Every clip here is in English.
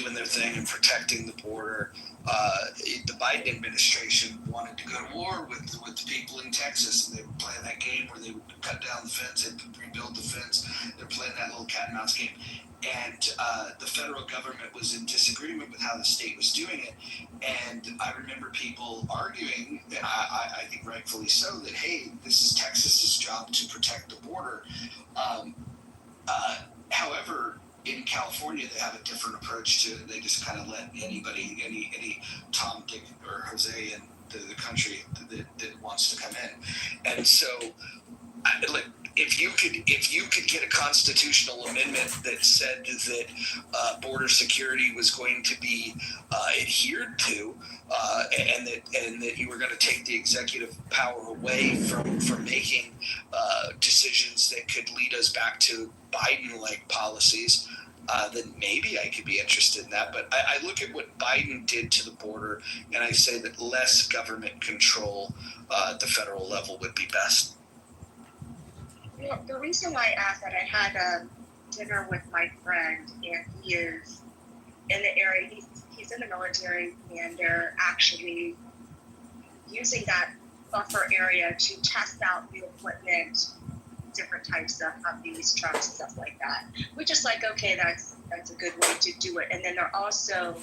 doing their thing and protecting the border. The Biden administration wanted to go to war with the people in Texas, and they were playing that game where they would cut down the fence and rebuild the fence. They're playing that little cat and mouse game. And the federal government was in disagreement with how the state was doing it. And I remember people arguing, and I think rightfully so, that, hey, this is Texas's job to protect the border. However, in California, they have a different approach to it. They just kind of let anybody, any Tom, Dick, or Jose in the country that wants to come in. And so, if you could get a constitutional amendment that said that border security was going to be adhered to, and that you were going to take the executive power away from making decisions that could lead us back to Biden-like policies, then maybe I could be interested in that. But I look at what Biden did to the border, and I say that less government control at the federal level would be best. You know, the reason why I asked that, I had dinner with my friend, and he is in the area. He's in the military, and they're actually using that buffer area to test out new equipment, different types of these trucks, stuff like that. We're just like, okay, that's a good way to do it. And then they're also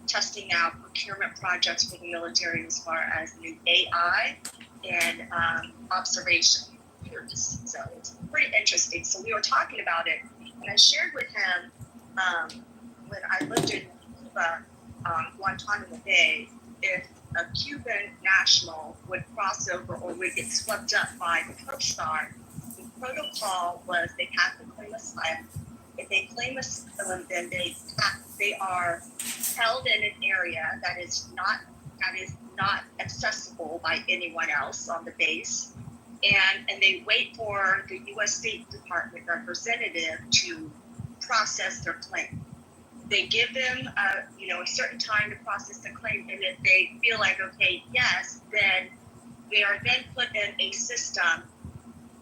testing out procurement projects for the military as far as new AI and observation. So it's pretty interesting. So we were talking about it, and I shared with him when I lived in Cuba, Guantanamo Bay, if a Cuban national would cross over or would get swept up by the Coast Guard, the protocol was they have to claim asylum. If they claim asylum, then they are held in an area that is not accessible by anyone else on the base. And they wait for the U.S. State Department representative to process their claim. They give them, a certain time to process the claim, and if they feel like, okay, yes, then they are then put in a system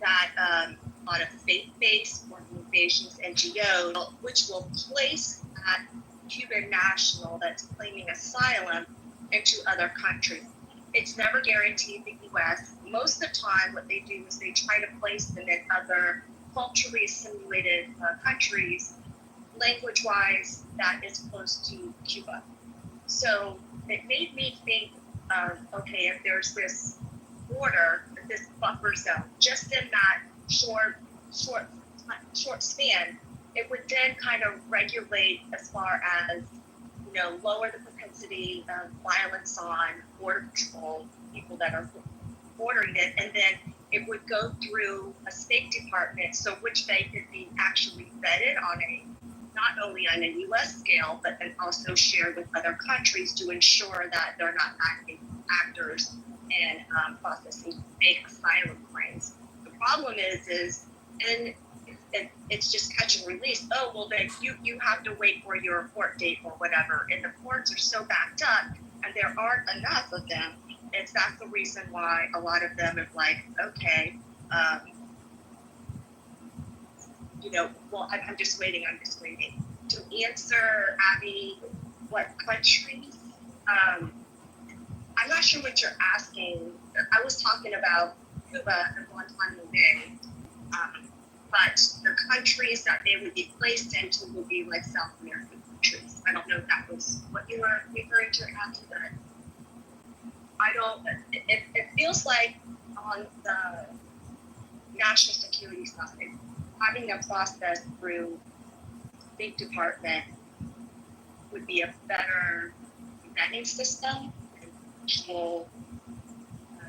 that a lot of faith-based organizations, NGOs, which will place that Cuban national that's claiming asylum into other countries. It's never guaranteed the U.S. Most of the time, what they do is they try to place them in other culturally assimilated countries, language-wise, that is close to Cuba. So it made me think of, okay, if there's this border, this buffer zone, just in that short span, it would then kind of regulate as far as, lower the propensity of violence on border patrol, people that are bordering it, and then it would go through a State Department, so which they could be actually vetted on not only on a U.S. scale, but then also shared with other countries to ensure that they're not actors and processing fake asylum claims. The problem is, and it's just catch and release. Oh, well, then you have to wait for your court date or whatever. And the courts are so backed up, and there aren't enough of them. That's the reason why a lot of them are like, okay, I'm just waiting. To answer, Abby, what countries? I'm not sure what you're asking. I was talking about Cuba and Guantanamo Bay. But the countries that they would be placed into would be like South American countries. I don't know if that was what you were referring to after that. It feels like on the national security side, having a process through State Department would be a better vetting system than actual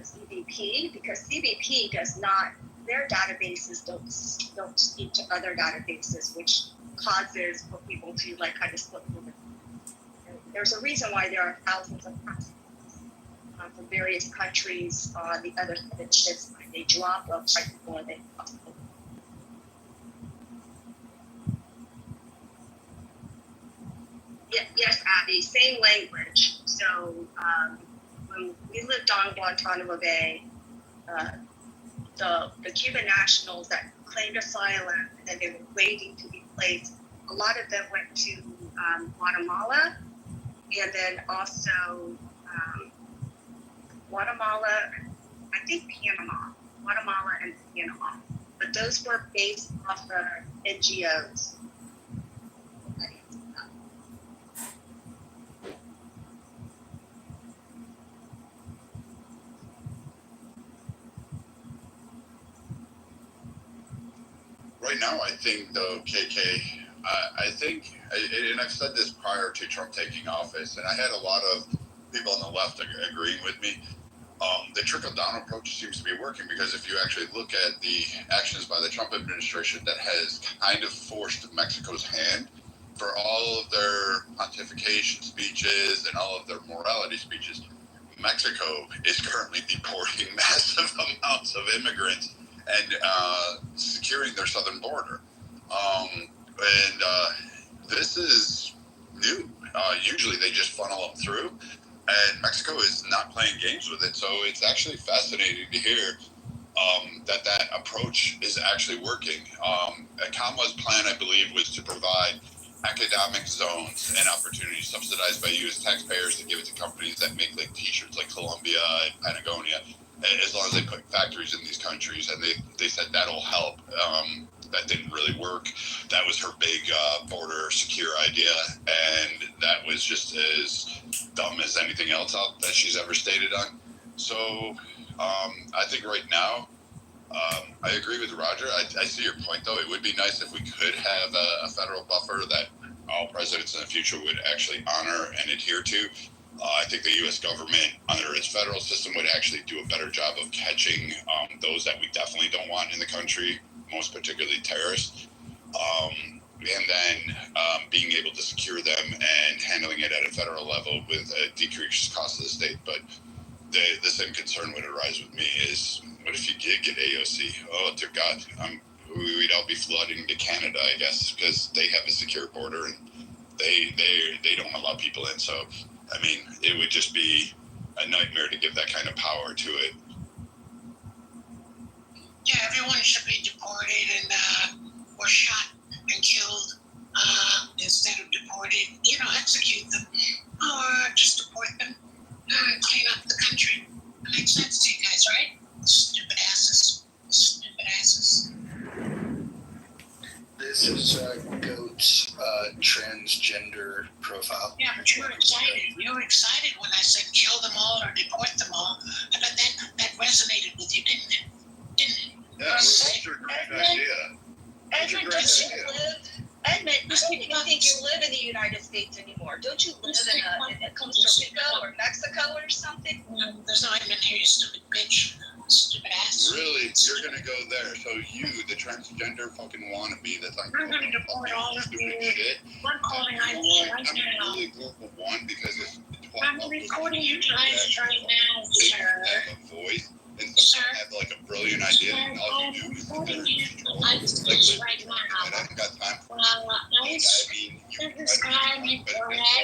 CBP, because CBP does not, their databases don't speak to other databases, which causes for people to kind of slip through. There's a reason why there are thousands of passports from various countries on the other side of the ships when they drop up right before they cross. Yes, Abby, same language. So when we lived on Guantanamo Bay, the Cuban nationals that claimed asylum and then they were waiting to be placed, a lot of them went to Guatemala, and then also Guatemala, I think Guatemala and Panama. But those were based off of NGOs. Right now, I think the KK, I think, and I've said this prior to Trump taking office, and I had a lot of people on the left agreeing with me. The trickle-down approach seems to be working, because if you actually look at the actions by the Trump administration that has kind of forced Mexico's hand for all of their pontification speeches and all of their morality speeches, Mexico is currently deporting massive amounts of immigrants and securing their southern border. This is new. Usually they just funnel them through, and Mexico is not playing games with it. So it's actually fascinating to hear that approach is actually working. Kamala's plan, I believe, was to provide economic zones and opportunities subsidized by U.S. taxpayers to give it to companies that make like T-shirts like Columbia and Patagonia, as long as they put factories in these countries. And they said that'll help. That didn't really work. That was her big border secure idea, and that was just as dumb as anything else out that she's ever stated on. So I think right now, I agree with Roger. I see your point, though. It would be nice if we could have a federal buffer that all presidents in the future would actually honor and adhere to. I think the U.S. government, under its federal system, would actually do a better job of catching those that we definitely don't want in the country, most particularly terrorists, and then being able to secure them and handling it at a federal level with a decreased cost of the state. But the same concern would arise with me is, what if you did get AOC? Oh, dear God, we'd all be flooding to Canada, I guess, because they have a secure border and they don't allow people in. So, I mean, it would just be a nightmare to give that kind of power to it. Yeah, everyone should be deported and or shot and killed instead of deported. Execute them or just deport them and clean up the country. It makes sense to you guys, right? Stupid asses. Stupid asses. This is Goat's transgender profile. Yeah, but you were excited. You were excited when I said kill them all or deport them all. I bet that resonated with you, didn't it? Yeah, that's a great idea. Edmund, don't you live? Edmund, I don't even think you live in the United States anymore. Don't you live in Costa Rica or Mexico or something? There's no Edmund here, you stupid bitch. Stupid ass. Really? You're going to go there? So you, the transgender fucking wannabe that's on I'm going to deport all of you. Shit. I'm calling ID right now. I'm really global one because it's 12 I'm recording you guys right now, sir. Have a voice and someone have like a brilliant idea and all you do is recording you like right now. I haven't got time for I mean, you this guy